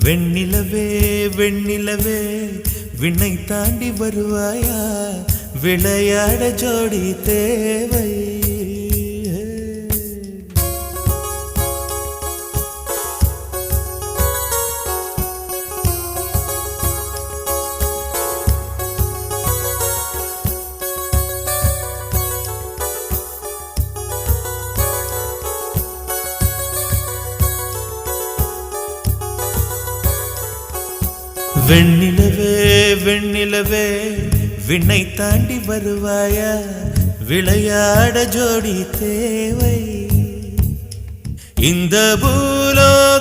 வெண்ணிலவே வெண்ணிலவே விண்ணை தாண்டி வருவாயா விளையாட ஜோடி தேவை வெண்ணிலவே வெண்ணிலவே விண்ணை தாண்டி வருவாயா விளையாட ஜோடி தேவை இந்த பூலோகத்தில்